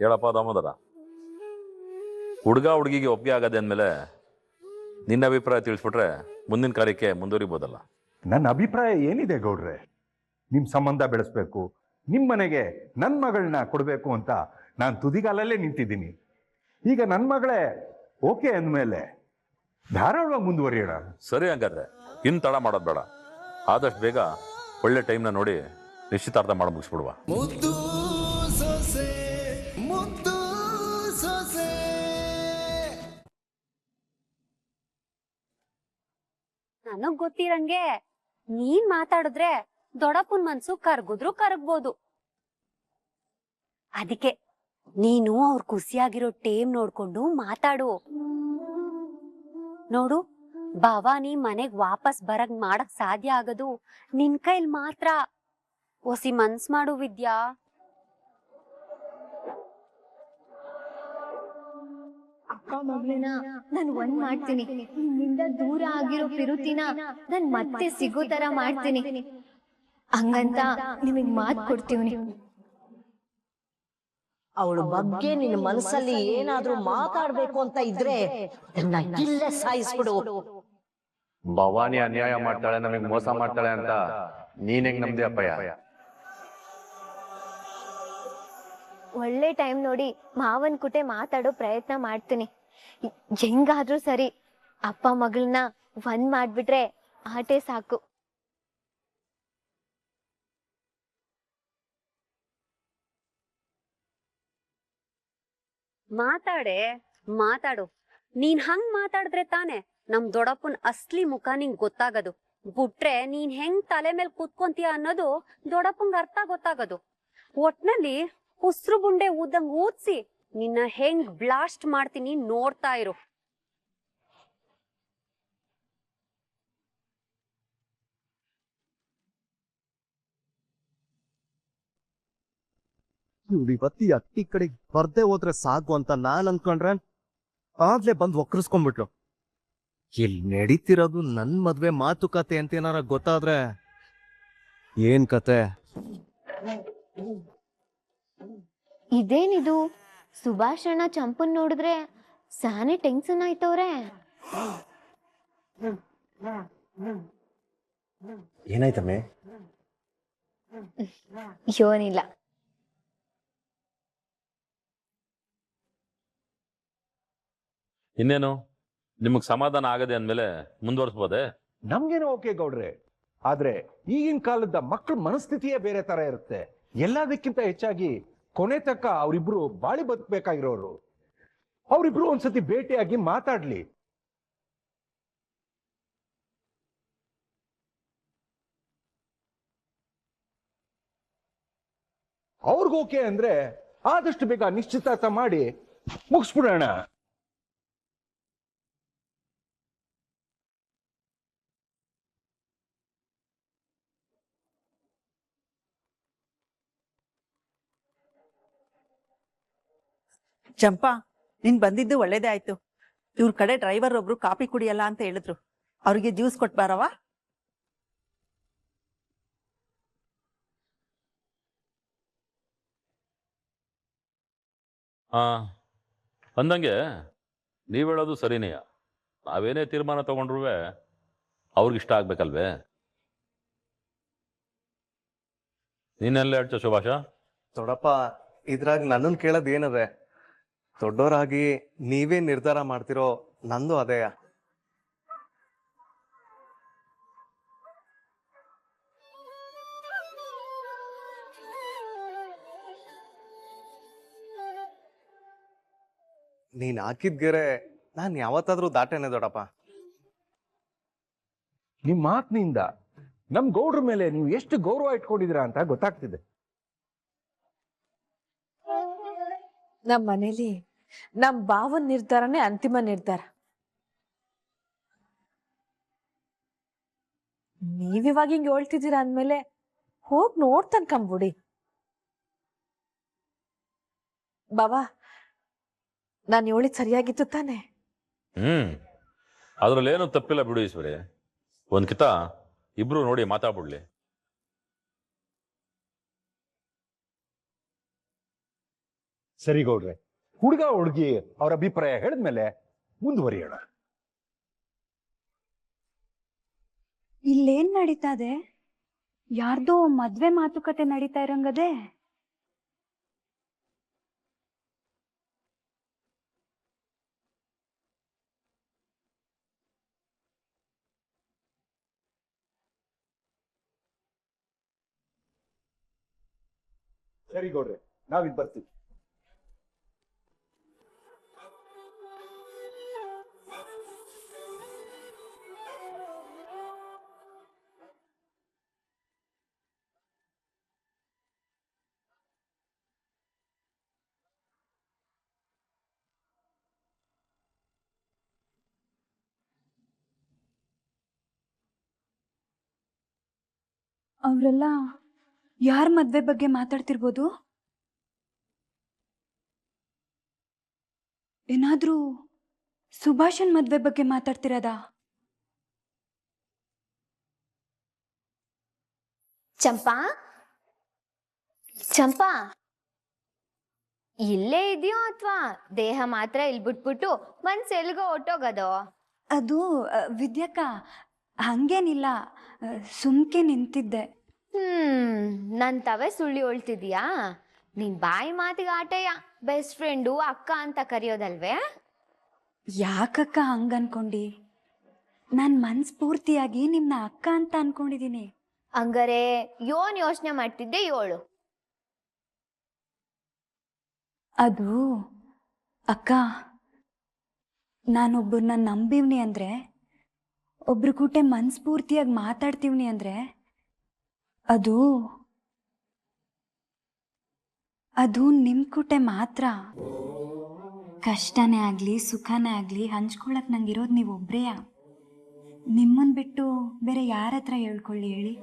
ಹೇಳಪ್ಪ ದಾಮೋದರ, ಹುಡುಗ ಹುಡುಗಿಗೆ ಒಪ್ಪಿಗೆ ಆಗದೆ ಅಂದಮೇಲೆ ನಿನ್ನ ಅಭಿಪ್ರಾಯ ತಿಳಿಸ್ಬಿಟ್ರೆ ಮುಂದಿನ ಕಾರ್ಯಕ್ಕೆ ಮುಂದುವರಿಬೋದಲ್ಲ. ನನ್ನ ಅಭಿಪ್ರಾಯ ಏನಿದೆ ಗೌಡ್ರೆ, ನಿಮ್ಮ ಸಂಬಂಧ ಬೆಳೆಸ್ಬೇಕು, ನಿಮ್ಮ ಮನೆಗೆ ನನ್ನ ಮಗಳನ್ನ ಕೊಡಬೇಕು ಅಂತ ನಾನು ತುದಿಗಾಲಲ್ಲೇ ನಿಂತಿದ್ದೀನಿ. ಈಗ ನನ್ನ ಮಗಳೇ ಓಕೆ ಅಂದಮೇಲೆ ಧಾರಾಳವಾಗಿ ಮುಂದುವರಿಯೋಣ. ಸರಿ, ಹಂಗಾದ್ರೆ ಇನ್ನು ತಡ ಮಾಡೋದು ಬೇಡ. ಆದಷ್ಟು ಬೇಗ ಒಳ್ಳೆ ಟೈಮ್ನ ನೋಡಿ ನಿಶ್ಚಿತಾರ್ಥ ಮಾಡಿ ಮುಗಿಸ್ಬಿಡುವ. ಮುದ್ದು ಸೊಸೆ, ಮುದ್ದು ಸೊಸೆ. ನನಗ್ ಗೊತ್ತಿರಂಗೆ ನೀನ್ ಮಾತಾಡಿದ್ರೆ ದೊಡ್ಡಪ್ಪನ್ ಮನ್ಸು ಕರ್ಗುದ್ರು ಕರಗ್ಬೋದು. ಅದಕ್ಕೆ ನೀನು ಅವ್ರ ಖುಷಿಯಾಗಿರೋ ಟೇಮ್ ನೋಡ್ಕೊಂಡು ಮಾತಾಡು. ನೋಡು, ಭವಾನಿ ಮನೆಗ್ ವಾಪಸ್ ಬರಕ್ ಮಾಡಕ್ ಸಾಧ್ಯ ಆಗದು ನಿನ್ ಕೈಲ್ ಮಾತ್ರ. ಒಸಿ ಮನ್ಸ್ ಮಾಡು ವಿದ್ಯಾ. ಅಕ್ಕ ಮಗಳನ್ನ ನಾನು ಒಂದ್ ಮಾಡ್ತೀನಿ. ನಿನ್ನಿಂದ ದೂರ ಆಗಿರೋ ಪಿರುತಿನ ನಾನ್ ಮತ್ತೆ ಸಿಗೋ ತರ ಮಾಡ್ತೀನಿ. ಹಂಗಂತ ನಿಮಗ್ ಮಾತ್ ಕೊಡ್ತೀವಿ. ಅವಳ ಬಗ್ಗೆ ನಿನ್ನ ಮನಸ್ಸಲ್ಲಿ ಏನಾದ್ರೂ ಮಾತಾಡ್ಬೇಕು ಅಂತ ಇದ್ರೆ ಅದನ್ನ ಇಲ್ಲೇ ಸಾಯಿಸ್ಬಿಡು. ಭವಾನಿ ಅನ್ಯಾಯ ಮಾಡ್ತಾಳೆ, ನಮಗ್ ಮೋಸ ಮಾಡ್ತಾಳೆ ಅಂತ ನೀನ್ ಹೆಂಗ್ ನಮ್ದೆ ಅಪ್ಪಯ್ಯ? ಒಳ್ಳೆ ಟೈಮ್ ನೋಡಿ ಮಾವನ್ ಕುಟೆ ಮಾತಾಡೋ ಪ್ರಯತ್ನ ಮಾಡ್ತೀನಿ. ಹೆಂಗಾದ್ರೂ ಸರಿ ಅಪ್ಪ ಮಗಳನ್ನ ಒಂದ್ ಮಾಡ್ಬಿಟ್ರೆ ಆಟೆ ಸಾಕು. ಮಾತಾಡು. ನೀನ್ ಹಂಗ್ ಮಾತಾಡಿದ್ರೆ ತಾನೆ ನಮ್ ದೊಡ್ಡಪ್ಪನ್ ಅಸ್ಲಿ ಮುಖ ನಿಂಗ್ ಗೊತ್ತಾಗದು. ಬಿಟ್ರೆ ನೀನ್ ಹೆಂಗ್ ತಲೆ ಮೇಲೆ ಕೂತ್ಕೊಂತೀಯ ಅನ್ನೋದು ದೊಡ್ಡಪ್ಪಂಗ್ ಅರ್ಥ ಗೊತ್ತಾಗದು. ಒಟ್ನಲ್ಲಿ ಉಸ್ರು ಬುಂಡೆ ಊದಂಗ್ ಊದ್ಸಿ ನಿನ್ನ ಹೆಂಗ್ ಬ್ಲಾಸ್ಟ್ ಮಾಡ್ತೀನಿ ನೋಡ್ತಾ ಇರು. ಇವತ್ತಿ ಅಟ್ಟಿ ಕಡೆಗೆ ಬರ್ದೆ ಹೋದ್ರೆ ಸಾಕು ಅಂತ ನಾನ್ ಅನ್ಕೊಂಡ್ರೆ ಆಗ್ಲೇ ಬಂದ್ ಒಕ್ಕರ್ಸ್ಕೊಂಡ್ಬಿಟ್ಲು. ಇಲ್ಲಿ ನಡೀತಿರೋದು ನನ್ ಮದ್ವೆ ಮಾತುಕತೆ ಅಂತ ಏನಾರ ಗೊತ್ತಾದ್ರೆ ಏನ್ ಕತೆ? ಇದೇನಿದು, ಸುಭಾಷಣ್ಣ ಚಂಪನ್ ನೋಡಿದ್ರೆ ಸಾನೆ ಟೆನ್ಷನ್ ಆಯ್ತವ್ರೆ. ಏನಾಯ್ತಮ್ಮೆ? ಏನಿಲ್ಲ. ಇನ್ನೇನು, ನಿಮಗ್ ಸಮಾಧಾನ ಆಗದೆ ಅಂದ್ಮೇಲೆ ಮುಂದುವರಿಸಬಹುದೇ? ನಮ್ಗೇನೋ ಓಕೆ ಗೌಡ್ರೆ, ಆದ್ರೆ ಈಗಿನ ಕಾಲದ ಮಕ್ಕಳ ಮನಸ್ಥಿತಿಯೇ ಬೇರೆ ತರ ಇರುತ್ತೆ. ಎಲ್ಲದಕ್ಕಿಂತ ಹೆಚ್ಚಾಗಿ ಕೊನೆ ತಕ್ಕ ಅವರಿಬ್ರು ಬಾಳಿ ಬದುಕಬೇಕಾಗಿರೋರು. ಅವರಿಬ್ರು ಒಂದ್ಸತಿ ಭೇಟಿಯಾಗಿ ಮಾತಾಡ್ಲಿ. ಅವ್ರಿಗೋಕೆ ಅಂದ್ರೆ ಆದಷ್ಟು ಬೇಗ ನಿಶ್ಚಿತಾರ್ಥ ಮಾಡಿ ಮುಗಿಸ್ಬಿಡೋಣ. ಚಂಪಾ, ನೀನ್ ಬಂದಿದ್ದು ಒಳ್ಳೇದೇ ಆಯ್ತು. ಇವ್ರ ಕಡೆ ಡ್ರೈವರ್ ಒಬ್ರು ಕಾಫಿ ಕುಡಿಯಲ್ಲ ಅಂತ ಹೇಳಿದ್ರು. ಅವ್ರಿಗೆ ಜ್ಯೂಸ್ ಕೊಟ್ಬಾರವ? ಅಂದಂಗೆ ನೀವ್ ಹೇಳೋದು ಸರಿನೇಯ. ನಾವೇನೇ ತೀರ್ಮಾನ ತಗೊಂಡ್ರು ಅವ್ರಿಗಿಷ್ಟ ಆಗ್ಬೇಕಲ್ವೇ? ನೀನೆಲ್ಲ ಹೇಳ್ತ ಸುಭಾಷ? ದೊಡ್ಡಪ್ಪ, ಇದ್ರಾಗ ನನ್ನನ್ ಕೇಳೋದ್ ಏನದೆ? ದೊಡ್ಡವರಾಗಿ ನೀವೇ ನಿರ್ಧಾರ ಮಾಡ್ತಿರೋ, ನಂದು ಅದೇಯ. ನೀನ್ ಹಾಕಿದ್ ಗೆರೆ ನಾನ್ ಯಾವತ್ತಾದ್ರೂ ದಾಟೇನೆ ದೊಡ್ಡಪ್ಪ. ನಿಮ್ ಮಾತಿನಿಂದ ನಮ್ ಗೌಡ್ರ ಮೇಲೆ ನೀವು ಎಷ್ಟು ಗೌರವ ಇಟ್ಕೊಂಡಿದ್ದೀರಾ ಅಂತ ಗೊತ್ತಾಗ್ತಿದೆ. ನಮ್ ಮನೇಲಿ ನಮ್ ಭಾವನ್ ನಿರ್ಧಾರನೇ ಅಂತಿಮ ನಿರ್ಧಾರ. ನೀವಿವಾಗ ಹಿಂಗ್ ಹೇಳ್ತಿದ್ದೀರಾ ಅಂದ್ಮೇಲೆ ಹೋಗ್ ನೋಡ್ತನ್ಕಂಬಿಡಿ. ಬಾಬಾ, ನಾನ್ ಹೇಳಿದ್ ಸರಿಯಾಗಿತ್ತು ತಾನೆ? ಅದ್ರಲ್ಲೇನು ತಪ್ಪಿಲ್ಲ ಬಿಡು ಈಶ್ವರಿ. ಒಂದ್ ಕಿತ ಇಬ್ರು ನೋಡಿ ಮಾತಾಡ್ಬಿಡ್ಲಿ. ಸರಿ ಗೌಡ್ರೆ, ಹುಡುಗಿ ಅವ್ರ ಅಭಿಪ್ರಾಯ ಹೇಳಿದ್ಮೇಲೆ ಮುಂದುವರಿಯೋಣ. ಇಲ್ಲೇನ್ ನಡೀತಾ ಇದೆ? ಯಾರ್ದೋ ಮದ್ವೆ ಮಾತುಕತೆ ನಡೀತಾ ಇರಂಗದೆ. ಸರಿ ಗೌಡ್ರೆ, ನಾವಿದ್ ಬರ್ತೀವಿ. ಅವ್ರೆಲ್ಲ ಯಾರ್ ಮದ್ವೆ ಬಗ್ಗೆ ಮಾತಾಡ್ತಿರ್ಬೋದು? ಏನಾದ್ರೂ ಸುಭಾಷನ್ ಮದ್ವೆ ಬಗ್ಗೆ ಮಾತಾಡ್ತಿರೋದಾ? ಚಂಪಾ, ಚಂಪಾ, ಇಲ್ಲೇ ಇದೆಯೋ ಅಥವಾ ದೇಹ ಮಾತ್ರ ಇಲ್ಲಿ ಬಿಟ್ಬಿಟ್ಟು ಮನ್ಸು ಎಲ್ಗೋ ಹೊಟ್ಟೋಗೋದು? ಅದು ವಿದ್ಯಕ್ಕ, ಹಂಗೇನಿಲ್ಲ, ಸುಮ್ಕೆ ನಿಂತಿದ್ದೆ. ನನ್ ತವೆ ಸುಳ್ಳಿ ಹೊಳ್ತಿದ್ಯಾ? ನಿನ್ ಬಾಯಿ ಮಾತಿಗೆ ಆಟಯ್ಯ ಬೆಸ್ಟ್ ಫ್ರೆಂಡು ಅಕ್ಕ ಅಂತ ಕರೆಯೋದಲ್ವೇ? ಯಾಕಕ್ಕ ಹಂಗ ಅನ್ಕೊಂಡಿ? ನಾನ್ ಮನ್ಸ್ಫೂರ್ತಿಯಾಗಿ ನಿಮ್ನ ಅಕ್ಕ ಅಂತ ಅನ್ಕೊಂಡಿದೀನಿ. ಹಂಗಾರೆ ಯೋನ್ ಯೋಚನೆ ಮಾಡ್ತಿದ್ದೆ ಯೋಳು. ಅದು ಅಕ್ಕ, ನಾನೊಬ್ಬರನ್ನ ನಂಬಿವ್ನಿ ಅಂದ್ರೆ, ಒಬ್ರು ಕೂಟೆ ಮನ್ಸ್ಫೂರ್ತಿಯಾಗಿ ಮಾತಾಡ್ತೀವ್ನಿ ಅಂದ್ರೆ ಅದು ನಿಮ್ ಕೂಟೆ ಮಾತ್ರ. ಕಷ್ಟನೇ ಆಗ್ಲಿ ಸುಖನೇ ಆಗ್ಲಿ ಹಂಚ್ಕೊಳಕ್ ನಂಗಿರೋದು ನೀವೊಬ್ರೇಯ. ನಿಮ್ಮನ್ ಬಿಟ್ಟು ಬೇರೆ ಯಾರ ಹತ್ರ ಹೇಳ್ಕೊಳ್ಳಿ ಹೇಳಿ?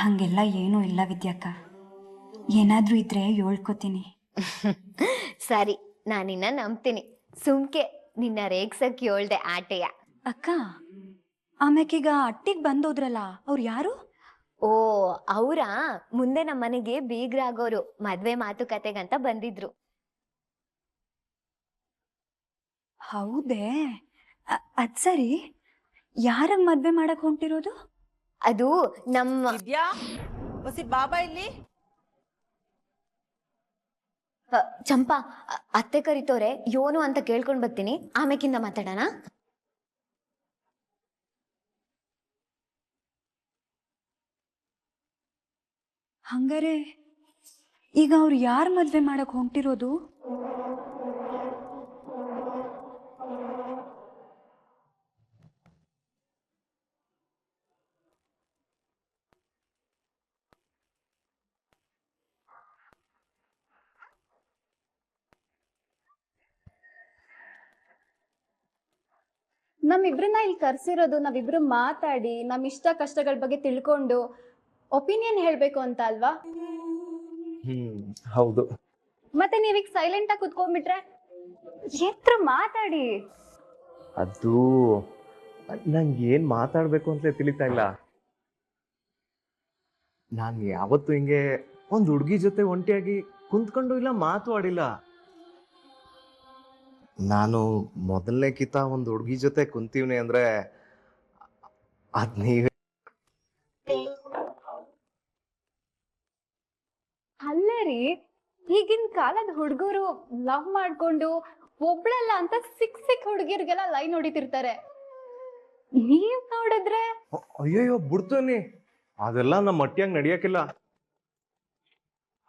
ಹಂಗೆಲ್ಲ ಏನೂ ಇಲ್ಲ ವಿದ್ಯಕ್ಕ, ಏನಾದ್ರೂ ಇದ್ರೆ ಹೇಳ್ಕೊತೀನಿ. ಸರಿ, ನಾನಿನ್ನ ನಂಬ್ತೀನಿ. ಸುಮ್ಕೆ ನಿನ್ನ ರೇಗ್ಸಕ್ ಹೇಳ್ದೆ ಆಟೆಯ. ಅಕ್ಕ, ಆಮ್ಯಾಕೀಗ ಅಟ್ಟಿಗೆ ಬಂದೋದ್ರಲ್ಲ, ಅವ್ರು ಯಾರು? ಓ, ಅವ್ರಾ ಮುಂದೆ ನಮ್ಮ ಮನೆಗೆ ಬೀಗ್ರಾಗೋರು, ಮದ್ವೆ ಮಾತುಕತೆಗಂತ ಬಂದಿದ್ರು. ಹೌದೇ? ಅದ್ ಸರಿ, ಯಾರಂಗ್ ಮದ್ವೆ ಮಾಡಕ್ ಹೊಂಟಿರೋದು? ಅದು ನಮ್ಮ ಬಾಬಾ ಇಲ್ಲಿ. ಚಂಪಾ, ಅತ್ತೆ ಕರಿತೋರೆ, ಯೋನು ಅಂತ ಕೇಳ್ಕೊಂಡ್ ಬರ್ತೀನಿ, ಆಮೇಕಿಂದ ಮಾತಾಡೋಣ. ಹಂಗಾರೆ ಈಗ ಅವ್ರು ಯಾರ್ ಮದ್ವೆ ಮಾಡಕ್ ಹೊಂಟಿರೋದು? ನಮ್ಮಿಬ್ರನ್ನ ಇಲ್ಲಿ ಕರ್ಸಿರೋದು ನಾವಿಬ್ರು ಮಾತಾಡಿ ನಮ್ಮ ಇಷ್ಟ ಕಷ್ಟಗಳ ಬಗ್ಗೆ ತಿಳ್ಕೊಂಡು ಒಪಿನಿಯನ್ ಹೇಳ್ಬೇಕು ಅಂತ ಅಲ್ವಾ? ಹೌದು. ಮತ್ತೆ ನೀವೀಗ ಸೈಲೆಂಟ್ ಆಗಿ ಕುತ್ಕೊಂಡ್ಬಿಟ್ರೆ ಎತ್ರ ಮಾತಾಡಿ. ಅದು ನಂಗೆ ಏನ್ ಮಾತಾಡ್ಬೇಕು ಅಂತ ತಿಳಿತಾ ಇಲ್ಲ. ನಾನು ಯಾವತ್ತು ಹಿಂಗೆ ಒಂದ್ ಹುಡುಗಿ ಜೊತೆ ಒಂಟಿಯಾಗಿ ಕುಂತ್ಕೊಂಡು ಇಲ್ಲ ಮಾತಾಡಿಲ್ಲ. ನಾನು ಮೊದಲನೇ ಕಿತ ಒಂದು ಹುಡುಗಿ ಜೊತೆ ಕುಂತೀವ್ನಿ ಅಂದ್ರೆ ಅದ್ ನೀವೇ. ಅಲ್ಲೇ ರೀ, ಈಗಿನ ಕಾಲದ ಹುಡುಗರು ಲವ್ ಮಾಡ್ಕೊಂಡು ಒಬ್ಳಲ್ಲ ಅಂತ ಸಿಕ್ ಹುಡುಗಿರ್ಗೆಲ್ಲ ಲೈನ್ ಹೊಡಿತಿರ್ತಾರೆ. ನೀವ್ ನೋಡಿದ್ರೆ ಅಯ್ಯಯ್ಯೋ ಬಿಡ್ತೀನಿ, ಅದೆಲ್ಲ ನಮ್ಮ ಮಟ್ಟಿಯಾಗ ನಡಿಯಕ್ಕಿಲ್ಲ.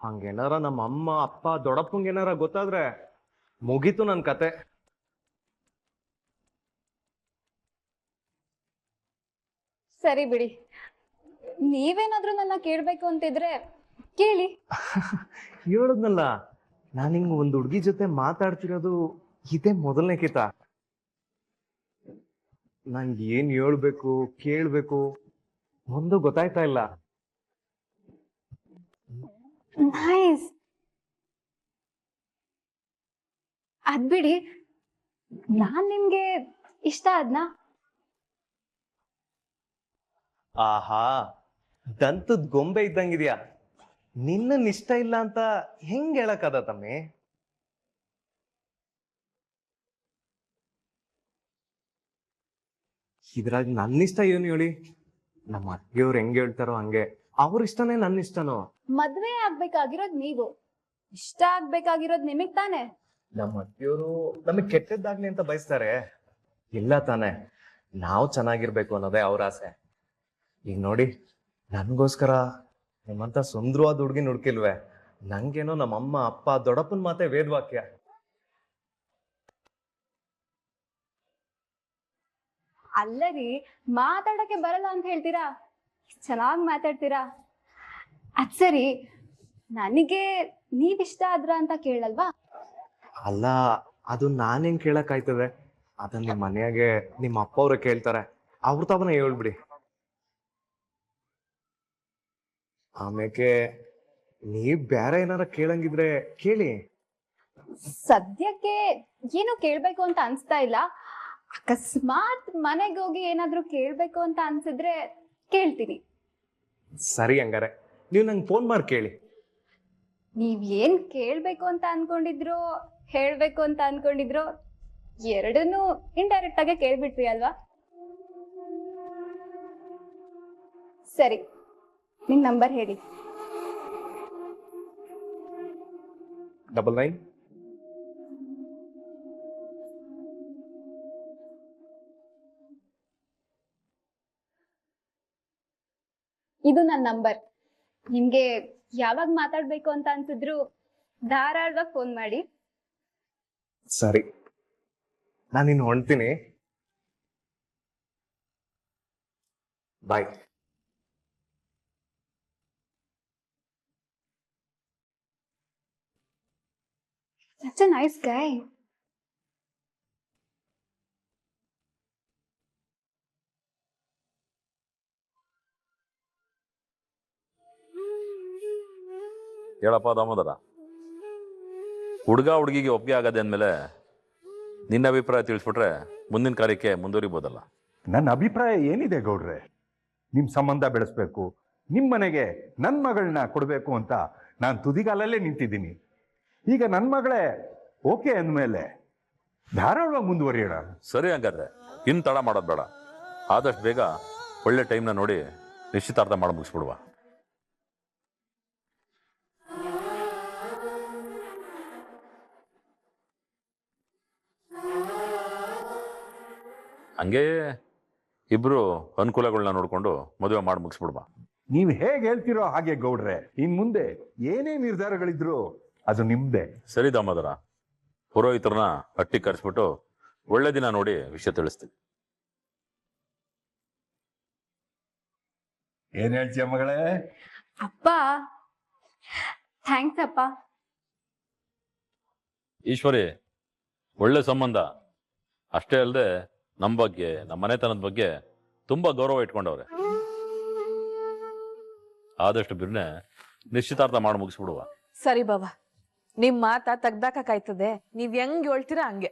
ಹಂಗೇನಾರ ನಮ್ಮ ಅಮ್ಮ ಅಪ್ಪ ದೊಡ್ಡಪ್ಪಂಗೇನಾರ ಗೊತ್ತಾದ್ರೆ ಮುಗೀತು ನನ್ನ ಕತೆ. ಸರಿ ಬಿಡಿ, ನೀವೇನಾದ್ರೂ ನನ್ನ ಕೇಳ್ಬೇಕು ಅಂತಿದ್ರೆ ಕೇಳಿ. ಹೇಳದ್ನಲ್ಲ, ನಾನು ಹಿಂಗ್ ಒಂದ್ ಹುಡ್ಗಿ ಜೊತೆ ಮಾತಾಡ್ತಿರೋದು ಇದೇ ಮೊದಲನೇ ಕಿತ. ನಂಗೆ ಏನ್ ಹೇಳ್ಬೇಕು ಕೇಳ್ಬೇಕು ಒಂದು ಗೊತ್ತಾಯ್ತಾ ಇಲ್ಲ. ನೈಸ್. ಅದ್ಬಿಡಿ, ನಾನ್ ನಿಮ್ಗೆ ಇಷ್ಟ ಆದ್ನಾ? ಆಹಾ, ದಂತದ ಗೊಂಬೆ ಇದ್ದಂಗಿದ್ಯಾ. ನಿನ್ನ ಇಷ್ಟ ಇಲ್ಲ ಅಂತ ಹೆಂಗ್ ಹೇಳಕ್ಕದ ತಮ್ಮಿ? ಇದ್ರಾಗ ನನ್ನ ಇಷ್ಟ ಏನು ಹೇಳಿ? ನಮ್ಮ ಅತ್ತಿಗೆಯವ್ರು ಹೆಂಗ್ ಹೇಳ್ತಾರೋ ಹಂಗೆ. ಅವ್ರ ಇಷ್ಟನೇ ನನ್ನ ಇಷ್ಟನೋ? ಮದ್ವೆ ಆಗ್ಬೇಕಾಗಿರೋದ್ ನೀವು, ಇಷ್ಟ ಆಗ್ಬೇಕಾಗಿರೋದ್ ನಿಮಗ್ ತಾನೆ. ನಮ್ಮ ಅತ್ತಿಗೆಯವರು ನಮಗ್ ಕೆಟ್ಟದ್ದಾಗ್ಲಿ ಅಂತ ಬಯಸ್ತಾರೆ. ಇಲ್ಲ ತಾನೆ, ನಾವು ಚೆನ್ನಾಗಿರ್ಬೇಕು ಅನ್ನೋದೇ ಅವ್ರ ಆಸೆ. ಈಗ ನೋಡಿ, ನನ್ಗೋಸ್ಕರ ನಿಮ್ಮಂತ ಸುಂದರವಾದ ಹುಡ್ಗಿ ಹುಡ್ಕಿಲ್ವೇ? ನಂಗೇನೋ ನಮ್ಮಮ್ಮ ಅಪ್ಪ ದೊಡ್ಡಪ್ಪನ ಮಾತೆ ವೇದವಾಕ್ಯ. ಅಲ್ಲರಿ, ಮಾತಾಡಕ್ಕೆ ಬರಲ್ಲ ಅಂತ ಹೇಳ್ತೀರಾ, ಚೆನ್ನಾಗ್ ಮಾತಾಡ್ತೀರಾ. ಅದ್ ಸರಿ, ನನಗೆ ನೀವಿಷ್ಟ ಆದ್ರ ಅಂತ ಕೇಳಲ್ವಾ? ಅಲ್ಲ, ಅದು ನಾನೇನ್ ಕೇಳಕ್ಕಾಯ್ತದೆ? ಅದನ್ನ ನಿಮ್ ಮನೆಯಾಗೆ ನಿಮ್ಮ ಅಪ್ಪ ಅವ್ರೆ ಕೇಳ್ತಾರೆ. ಅವ್ರ ತವನ ಹೇಳ್ಬಿಡಿ. ಆಮೇಲೆ ನೀವ್ ಬೇರೆ ಏನಾರ ಕೇಳಂಗಿದ್ರೆ ಕೇಳಿ. ಸದ್ಯಕ್ಕೆ ಏನು ಕೇಳ್ಬೇಕು ಅಂತ ಅನ್ಸ್ತಾ ಇಲ್ಲ. ಅಕಸ್ಮಾತ್ ಮನೆಗೆ ಹೋಗಿ ಏನಾದ್ರೂ ಕೇಳ್ಬೇಕು ಅಂತ ಅನ್ಸಿದ್ರೆ ಕೇಳ್ತೀನಿ. ಸರಿ, ಹಂಗಾರೆ ನೀವು ನಂಗೆ ಫೋನ್ ಮಾಡಿ ಕೇಳಿ. ನೀವ್ ಏನ್ ಕೇಳ್ಬೇಕು ಅಂತ ಅನ್ಕೊಂಡಿದ್ರು, ಹೇಳ್ಬೇಕು ಅಂತ ಅನ್ಕೊಂಡಿದ್ರು, ಎರಡನ್ನೂ ಇಂಡೈರೆಕ್ಟ್ ಆಗಿ ಕೇಳ್ಬಿಟ್ರಿ ಅಲ್ವಾ? ಸರಿ, ನಿಮ್ ನಂಬರ್ ಹೇಳಿ. 99 ಇದು ನನ್ನ ನಂಬರ್. ನಿಮ್ಗೆ ಯಾವಾಗ ಮಾತಾಡ್ಬೇಕು ಅಂತ ಅನ್ಸಿದ್ರು ಧಾರಾಳವಾಗಿ ಫೋನ್ ಮಾಡಿ. ಸರಿ, ನಾನಿನ್ನು ಹೊಂಡ್ತೀನಿ. ಬಾಯ್. Such a nice guy. ಹೇಳಪ್ಪ ದಾಮೋದರ, ಹುಡುಗ ಹುಡುಗಿಗೆ ಒಪ್ಪಿಗೆ ಆಗದೆ ಅಂದಮೇಲೆ ನಿನ್ನ ಅಭಿಪ್ರಾಯ ತಿಳಿಸ್ಬಿಟ್ರೆ ಮುಂದಿನ ಕಾರ್ಯಕ್ಕೆ ಮುಂದುವರಿಬೋದಲ್ಲ. ನನ್ನ ಅಭಿಪ್ರಾಯ ಏನಿದೆ ಗೌಡ್ರೆ? ನಿಮ್ಮ ಸಂಬಂಧ ಬೆಳೆಸ್ಬೇಕು, ನಿಮ್ಮ ಮನೆಗೆ ನನ್ನ ಮಗಳನ್ನ ಕೊಡಬೇಕು ಅಂತ ನಾನು ತುದಿಗಾಲಲ್ಲೇ ನಿಂತಿದ್ದೀನಿ. ಈಗ ನನ್ನ ಮಗಳೇ ಓಕೆ ಅಂದಮೇಲೆ ಧಾರಾಳವಾಗಿ ಮುಂದುವರಿಯೋಣ. ಸರಿ, ಹಂಗಾದ್ರೆ ಇನ್ನು ತಡ ಮಾಡೋದು ಬೇಡ. ಆದಷ್ಟು ಬೇಗ ಒಳ್ಳೆ ಟೈಮ್ನ ನೋಡಿ ನಿಶ್ಚಿತಾರ್ಥ ಮಾಡಿ ಮುಗಿಸ್ಬಿಡುವ. ಹಂಗೆ ಇಬ್ರು ಅನುಕೂಲಗಳನ್ನ ನೋಡ್ಕೊಂಡು ಮದುವೆ ಮಾಡಿ ಮುಗಿಸ್ಬಿಡುವ. ನೀವು ಹೇಗೆ ಹೇಳ್ತಿರೋ ಹಾಗೆ ಗೌಡ್ರೆ. ಇನ್ ಮುಂದೆ ಏನೇ ನಿರ್ಧಾರಗಳಿದ್ರು ಅದು ನಿಮ್ದೇ. ಸರಿ ದಾಮೋದರ, ಪುರೋಹಿತರನ್ನ ಹಟ್ಟಿ ಕರೆಸ್ಬಿಟ್ಟು ಒಳ್ಳೆ ದಿನ ನೋಡಿ ವಿಷಯ ತಿಳಿಸ್ತೀನಿ. ಏನ್ ಹೇಳ್ತೀಯ ಮಗಳೇ? ಅಪ್ಪ, ಥ್ಯಾಂಕ್ಸ್ ಅಪ್ಪ. ಈಶ್ವರಿ, ಒಳ್ಳೆ ಸಂಬಂಧ ಅಷ್ಟೇ ಅಲ್ಲದೆ ನಮ್ಮ ಬಗ್ಗೆ, ನಮ್ಮ ಮನೆತನದ ಬಗ್ಗೆ ತುಂಬಾ ಗೌರವ ಇಟ್ಕೊಂಡವ್ರೆ. ಆದಷ್ಟು ಬಿರ್ನೆ ನಿಶ್ಚಿತಾರ್ಥ ಮಾಡಿ ಮುಗಿಸ್ಬಿಡುವ. ಸರಿ ಬಾವ, ನಿಮ್ ಮಾತ ತೆಗ್ದಾಕಾಯ್ತದೆ. ನೀವ್ ಹೆಂಗ್ ಹೇಳ್ತೀರಾ ಹಂಗೆ.